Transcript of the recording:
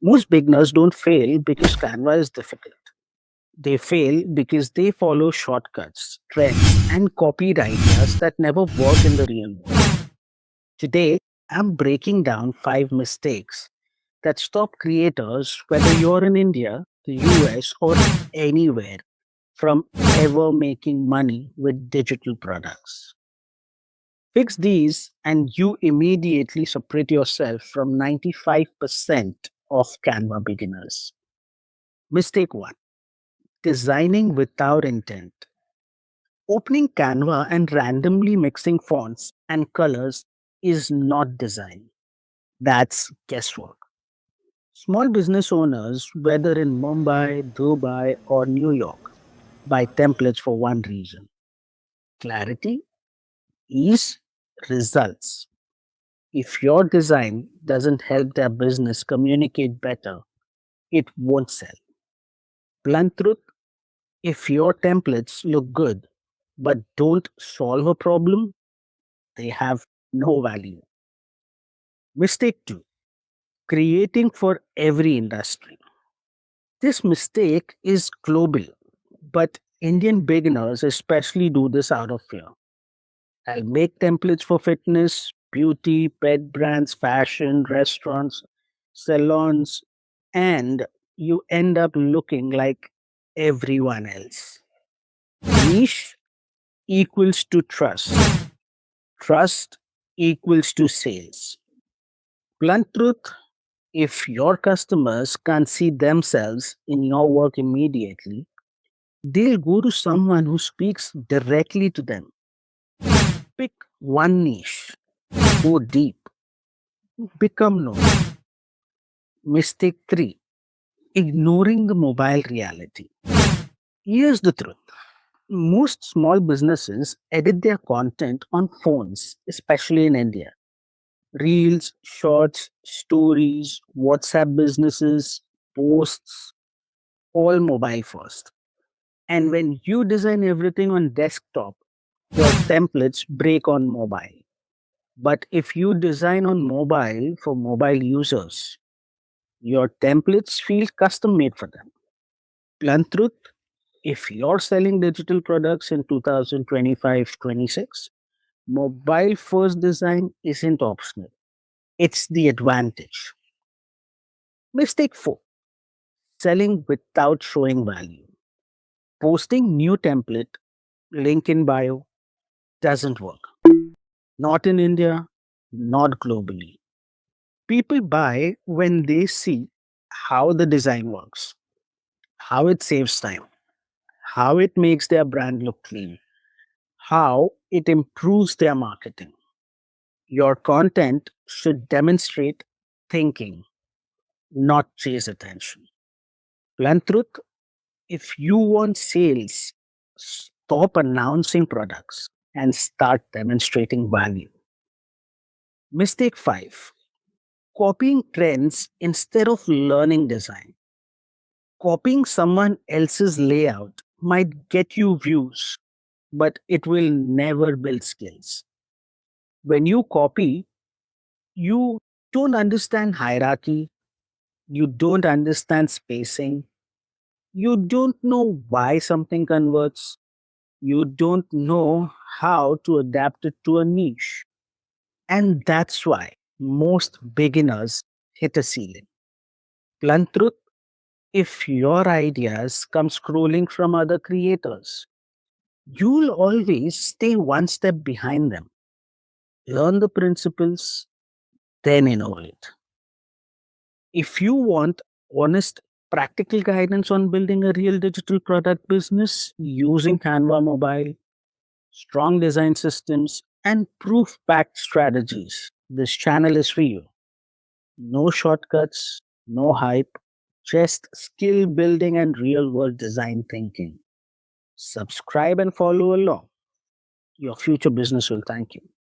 Most beginners don't fail because Canva is difficult. They fail because they follow shortcuts, trends, and copied ideas that never work in the real world. Today, I'm breaking down 5 mistakes that stop creators, whether you're in India, the US, or anywhere, from ever making money with digital products. Fix these, and you immediately separate yourself from 95% of Canva beginners. Mistake 1: designing without intent. Opening Canva and randomly mixing fonts and colors is not design, that's guesswork. Small business owners, whether in Mumbai, Dubai, or New York, buy templates for one reason: clarity, ease, results. If your design doesn't help their business communicate better, it won't sell. Blunt truth: if your templates look good but don't solve a problem, they have no value. Mistake 2: creating for every industry. This mistake is global, but Indian beginners especially do this out of fear. I'll make templates for fitness, beauty, pet brands, fashion, restaurants, salons, and you end up looking like everyone else. Niche equals to trust. Trust equals to sales. Blunt truth: if your customers can't see themselves in your work immediately, they'll go to someone who speaks directly to them. Pick one niche, go deep, become known. Mistake 3: ignoring the mobile reality. Here's the truth: most small businesses edit their content on phones, especially in India. Reels, shorts, stories, WhatsApp businesses, posts, all mobile first. And when you design everything on desktop, your templates break on mobile. But if you design on mobile for mobile users, your templates feel custom made for them. Blunt truth: if you're selling digital products in 2025-26, mobile first design isn't optional, it's the advantage. Mistake 4: selling without showing value. Posting new template, link in bio, doesn't work. Not in India, not globally. People buy when they see how the design works, how it saves time, how it makes their brand look clean, how it improves their marketing. Your content should demonstrate thinking, not chase attention. Blunt truth: if you want sales, stop announcing products and start demonstrating value. Mistake 5: copying trends instead of learning design. Copying someone else's layout might get you views, but it will never build skills. When you copy, you don't understand hierarchy, you don't understand spacing, you don't know why something converts, you don't know how to adapt it to a niche. And that's why most beginners hit a ceiling. Blunt truth: if your ideas come scrolling from other creators, you'll always stay one step behind them. Learn the principles, then innovate. If you want honest, practical guidance on building a real digital product business using Canva Mobile, strong design systems, and proof packed strategies, this channel is for you. No shortcuts, no hype, just skill building and real world design thinking. Subscribe and follow along. Your future business will thank you.